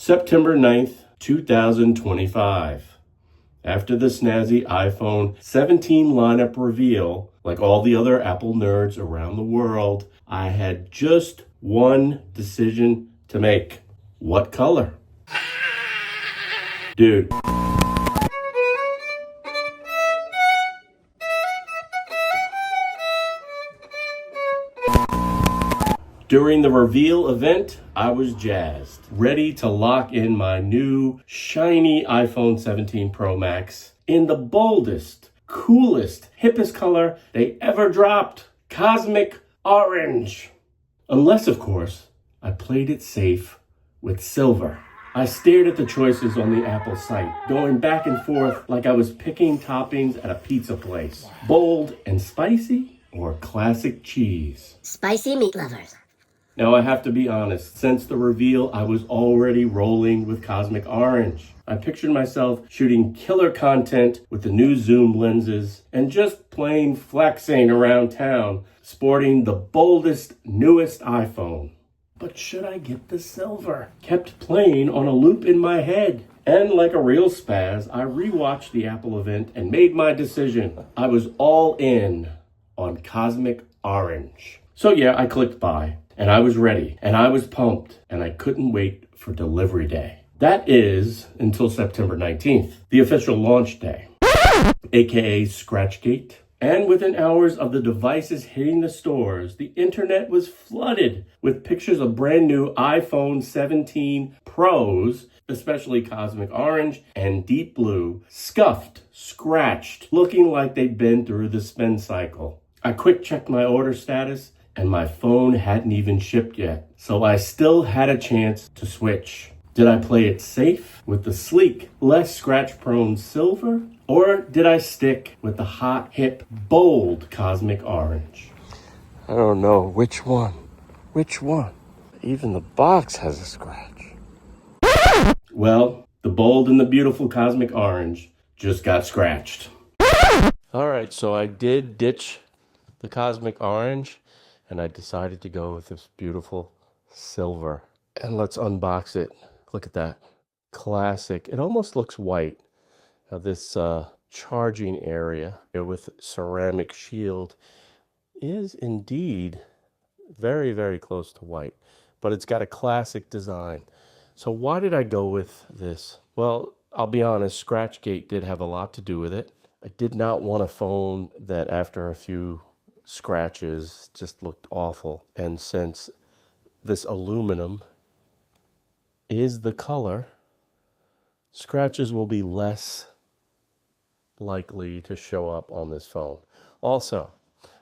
September 9th, 2025. After the snazzy iPhone 17 lineup reveal, like all the other Apple nerds around the world, I had just one decision to make. What color? Dude. During the reveal event, I was jazzed, ready to lock in my new, shiny iPhone 17 Pro Max in the boldest, coolest, hippest color they ever dropped, cosmic orange. Unless, of course, I played it safe with silver. I stared at the choices on the Apple site, going back and forth like I was picking toppings at a pizza place. Bold and spicy or classic cheese? Spicy meat lovers. Now I have to be honest, since the reveal, I was already rolling with Cosmic Orange. I pictured myself shooting killer content with the new zoom lenses and just plain flexing around town, sporting the boldest, newest iPhone. But should I get the silver? Kept playing on a loop in my head. And like a real spaz, I rewatched the Apple event and made my decision. I was all in on Cosmic Orange. So yeah, I clicked buy. And I was ready, and I was pumped, and I couldn't wait for delivery day. That is until September 19th, the official launch day, aka Scratchgate. And within hours of the devices hitting the stores, the internet was flooded with pictures of brand new iPhone 17 Pros, especially Cosmic Orange and Deep Blue, scuffed, scratched, looking like they'd been through the spin cycle. I quick checked my order status, and my phone hadn't even shipped yet, so I still had a chance to switch. Did I play it safe with the sleek, less scratch-prone silver? Or did I stick with the hot, hip, bold Cosmic Orange? I don't know which one. Which one? Even the box has a scratch. Well, the bold and the beautiful Cosmic Orange just got scratched. All right, so I did ditch the Cosmic Orange, and I decided to go with this beautiful silver. And let's unbox it. Look at that. Classic. It almost looks white. Now this charging area with ceramic shield is indeed very, very close to white. But it's got a classic design. So why did I go with this? Well, I'll be honest, Scratchgate did have a lot to do with it. I did not want a phone that after a few scratches just looked awful, and since this aluminum is the color, scratches will be less likely to show up on this phone. Also,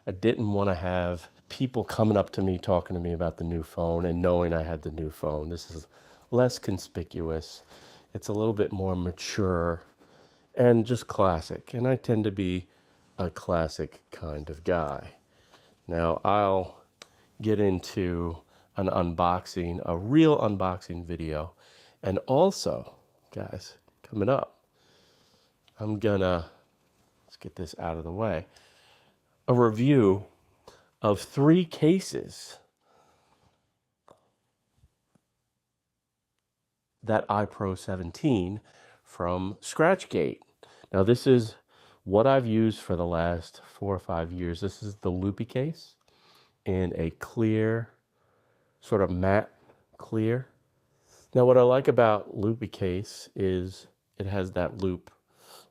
I didn't want to have people coming up to me talking to me about the new phone and knowing I had the new phone. This is less conspicuous, it's a little bit more mature and just classic, and I tend to be a classic kind of guy. Now I'll get into an unboxing, a real unboxing video, and also, guys, coming up, let's get this out of the way, a review of 3 cases that iPro 17 from Scratchgate. Now this is what I've used for the last 4 or 5 years. This is the loopy case in a clear, sort of matte clear. Now what I like about loopy case is it has that loop.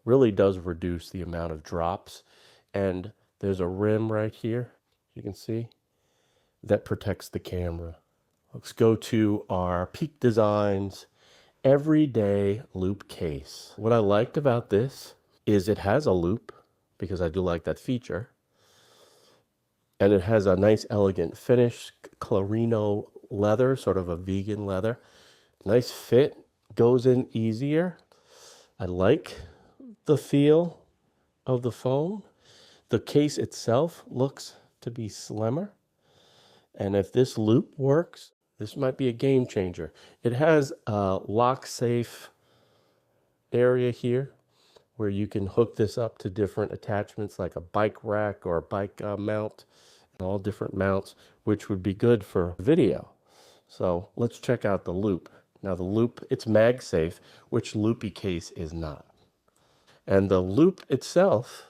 Really does reduce the amount of drops. And there's a rim right here, you can see, that protects the camera. Let's go to our Peak Designs everyday loop case. What I liked about this is it has a loop, because I do like that feature, and it has a nice elegant finish, Clarino leather, sort of a vegan leather. Nice fit, goes in easier. I like the feel of the phone. The case itself looks to be slimmer, and if this loop works, this might be a game changer. It has a lock safe area here where you can hook this up to different attachments like a bike rack or a bike mount, and all different mounts, which would be good for video. So let's check out the loop. Now the loop, it's MagSafe, which loopy case is not. And the loop itself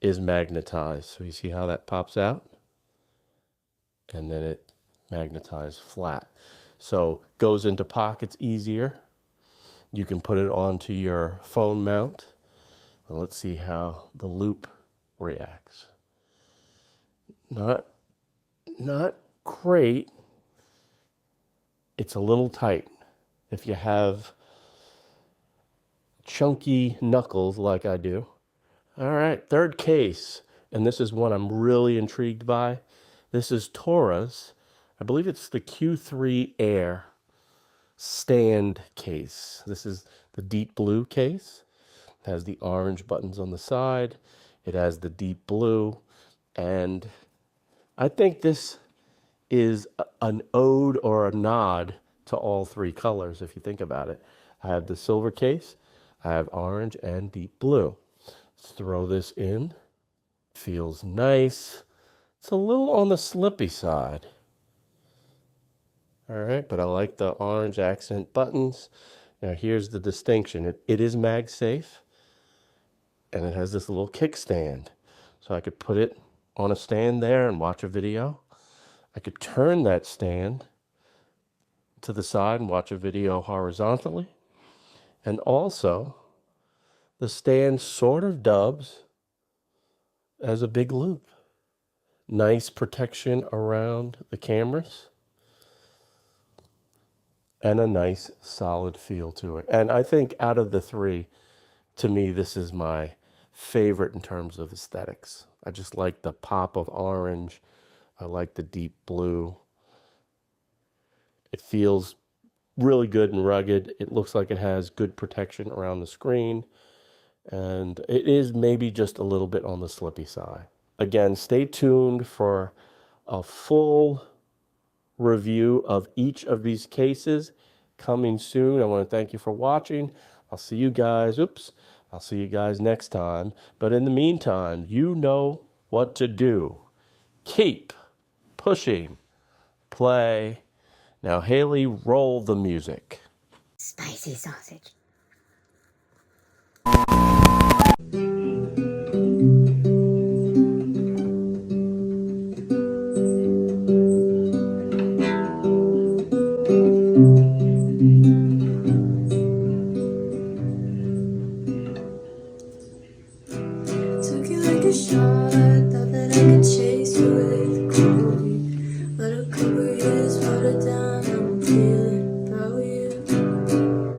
is magnetized. So you see how that pops out? And then it magnetized flat. So goes into pockets easier. You can put it onto your phone mount. Well, let's see how the loop reacts. Not great. It's a little tight. If you have chunky knuckles like I do. All right, third case. And this is one I'm really intrigued by. This is Tora's. I believe it's the Q3 Air stand case. This is the deep blue case. It has the orange buttons on the side. It has the deep blue. And I think this is an ode or a nod to all three colors, if you think about it. I have the silver case. I have orange and deep blue. Let's throw this in. Feels nice. It's a little on the slippy side. All right, but I like the orange accent buttons. Now here's the distinction. It is MagSafe, and it has this little kickstand. So I could put it on a stand there and watch a video. I could turn that stand to the side and watch a video horizontally. And also, the stand sort of dubs as a big loop. Nice protection around the cameras. And a nice solid feel to it. And I think out of the three, to me, this is my favorite in terms of aesthetics. I just like the pop of orange. I like the deep blue. It feels really good and rugged. It looks like it has good protection around the screen. And it is maybe just a little bit on the slippy side. Again, stay tuned for a full review of each of these cases coming soon. I want to thank you for watching. I'll see you guys. I'll see you guys next time. But in the meantime, you know what to do. Keep pushing play. Now, Haley, roll the music. Spicy sausage.